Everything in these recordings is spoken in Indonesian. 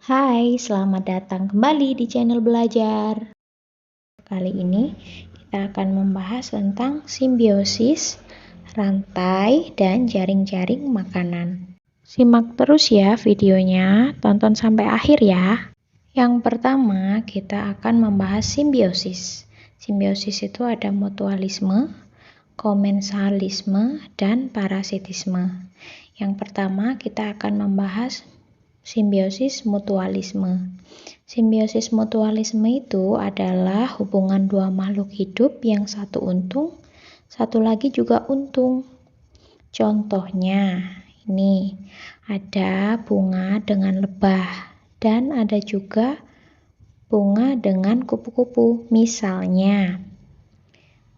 Hai, selamat datang kembali di channel belajar. Kali ini kita akan membahas tentang simbiosis, rantai, dan jaring-jaring makanan. Simak terus ya videonya, tonton sampai akhir ya. Yang pertama, kita akan membahas simbiosis. Simbiosis itu ada mutualisme, komensalisme, dan parasitisme. Yang pertama, kita akan membahas simbiosis mutualisme. Simbiosis mutualisme itu adalah hubungan dua makhluk hidup yang satu untung, satu lagi juga untung. Contohnya, ini ada bunga dengan lebah dan ada juga bunga dengan kupu-kupu. Misalnya,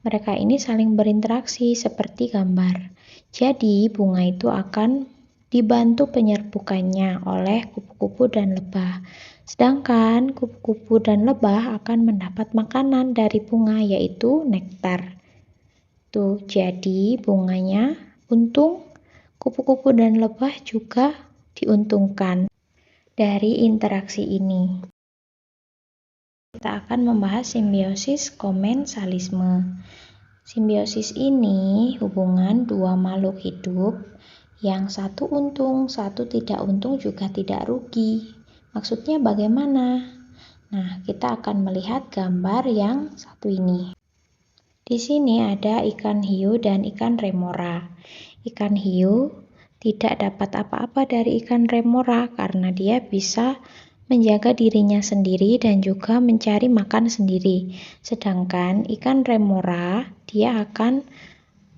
mereka ini saling berinteraksi seperti gambar. Jadi, bunga itu akan dibantu penyerbukannya oleh kupu-kupu dan lebah. Sedangkan kupu-kupu dan lebah akan mendapat makanan dari bunga, yaitu nektar. Tuh, jadi bunganya untung, kupu-kupu dan lebah juga diuntungkan dari interaksi ini. Kita akan membahas simbiosis komensalisme. Simbiosis ini hubungan dua makhluk hidup yang satu untung, satu tidak untung juga tidak rugi. Maksudnya bagaimana? Nah, kita akan melihat gambar yang satu ini. Di sini ada ikan hiu dan ikan remora. Ikan hiu tidak dapat apa-apa dari ikan remora karena dia bisa menjaga dirinya sendiri dan juga mencari makan sendiri. Sedangkan ikan remora, dia akan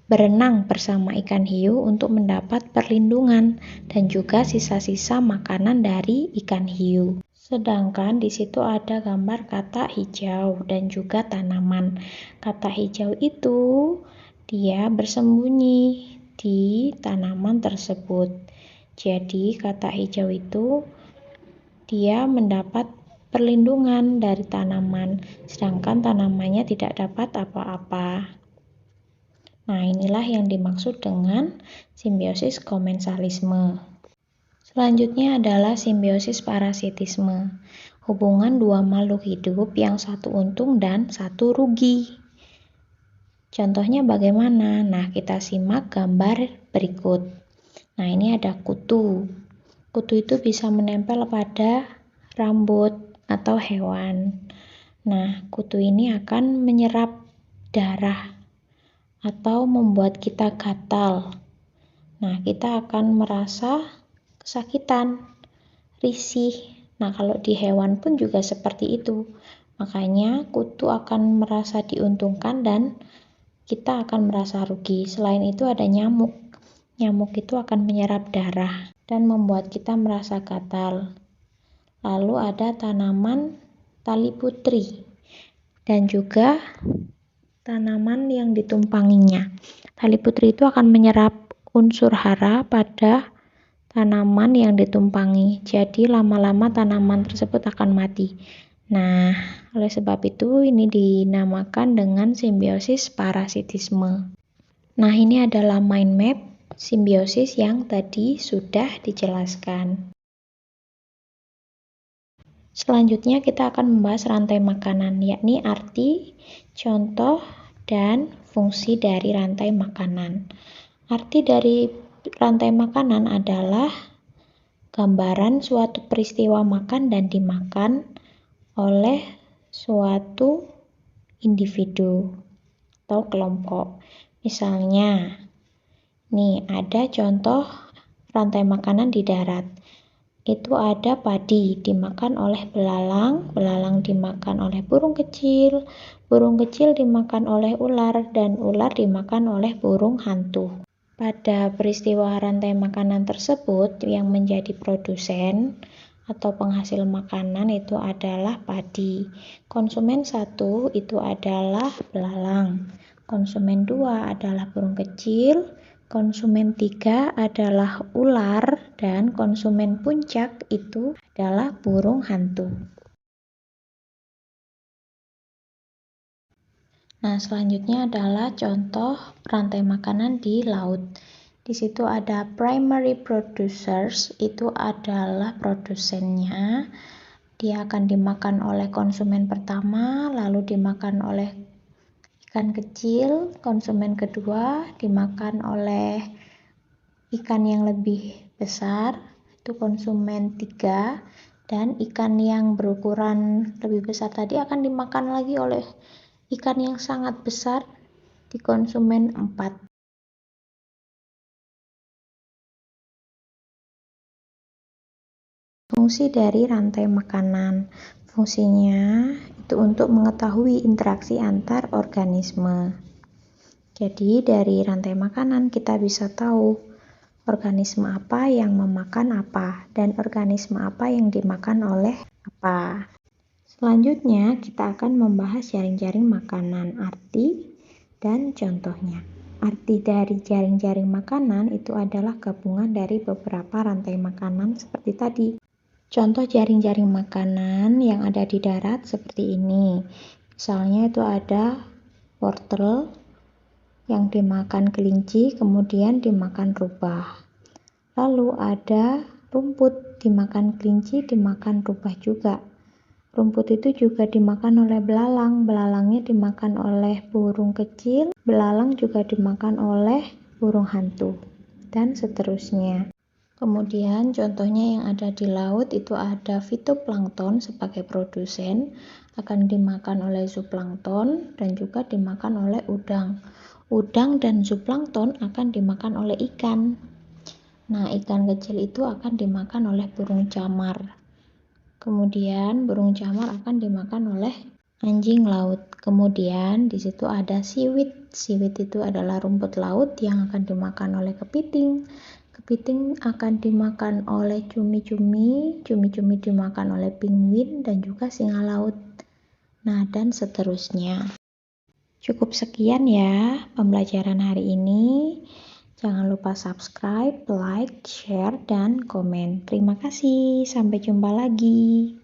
berenang bersama ikan hiu untuk mendapat perlindungan dan juga sisa-sisa makanan dari ikan hiu. Sedangkan di situ ada gambar katak hijau dan juga tanaman. Katak hijau itu dia bersembunyi di tanaman tersebut. Jadi katak hijau itu dia mendapat perlindungan dari tanaman, sedangkan tanamannya tidak dapat apa-apa. Nah, inilah yang dimaksud dengan simbiosis komensalisme. Selanjutnya adalah simbiosis parasitisme. Hubungan dua makhluk hidup yang satu untung dan satu rugi. Contohnya bagaimana? Nah, kita simak gambar berikut. Nah, ini ada kutu. Kutu itu bisa menempel pada rambut atau hewan. Nah, kutu ini akan menyerap darah atau membuat kita gatal. Nah, kita akan merasa kesakitan, risih. Nah, kalau di hewan pun juga seperti itu. Makanya kutu akan merasa diuntungkan dan kita akan merasa rugi. Selain itu ada nyamuk. Nyamuk itu akan menyerap darah dan membuat kita merasa gatal. Lalu ada tanaman tali putri dan juga tanaman yang ditumpanginya. Tali putri itu akan menyerap unsur hara pada tanaman yang ditumpangi. Jadi lama-lama tanaman tersebut akan mati. Nah, oleh sebab itu ini dinamakan dengan simbiosis parasitisme. Nah, ini adalah mind map simbiosis yang tadi sudah dijelaskan. Selanjutnya kita akan membahas rantai makanan, yakni arti, contoh, dan fungsi dari rantai makanan. Arti dari rantai makanan adalah gambaran suatu peristiwa makan dan dimakan oleh suatu individu atau kelompok. Misalnya, nih ada contoh rantai makanan di darat. Itu ada padi dimakan oleh belalang, belalang dimakan oleh burung kecil dimakan oleh ular, dan ular dimakan oleh burung hantu. Pada peristiwa rantai makanan tersebut, yang menjadi produsen atau penghasil makanan itu adalah padi. Konsumen satu itu adalah belalang, konsumen dua adalah burung kecil, konsumen 3 adalah ular, dan konsumen puncak itu adalah burung hantu. Nah, selanjutnya adalah contoh rantai makanan di laut. Di situ ada primary producers, itu adalah produsennya. Dia akan dimakan oleh konsumen pertama, lalu dimakan oleh ikan kecil, konsumen kedua dimakan oleh ikan yang lebih besar, itu konsumen 3, dan ikan yang berukuran lebih besar tadi akan dimakan lagi oleh ikan yang sangat besar di konsumen 4. Fungsi dari rantai makanan. Fungsinya itu untuk mengetahui interaksi antar organisme. Jadi dari rantai makanan kita bisa tahu organisme apa yang memakan apa dan organisme apa yang dimakan oleh apa. Selanjutnya kita akan membahas jaring-jaring makanan, arti dan contohnya. Arti dari jaring-jaring makanan itu adalah gabungan dari beberapa rantai makanan seperti tadi. Contoh jaring-jaring makanan yang ada di darat seperti ini. Misalnya itu ada wortel yang dimakan kelinci, kemudian dimakan rubah. Lalu ada rumput, dimakan kelinci, dimakan rubah juga. Rumput itu juga dimakan oleh belalang, belalangnya dimakan oleh burung kecil, belalang juga dimakan oleh burung hantu, dan seterusnya. Kemudian contohnya yang ada di laut itu ada fitoplankton sebagai produsen, akan dimakan oleh zooplankton dan juga dimakan oleh udang. Udang dan zooplankton akan dimakan oleh ikan. Nah, ikan kecil itu akan dimakan oleh burung camar. Kemudian burung camar akan dimakan oleh anjing laut. Kemudian di situ ada seaweed. Seaweed itu adalah rumput laut yang akan dimakan oleh kepiting. Kepiting akan dimakan oleh cumi-cumi. Cumi-cumi dimakan oleh penguin dan juga singa laut. Nah, dan seterusnya. Cukup sekian ya pembelajaran hari ini. Jangan lupa subscribe, like, share, dan komen. Terima kasih. Sampai jumpa lagi.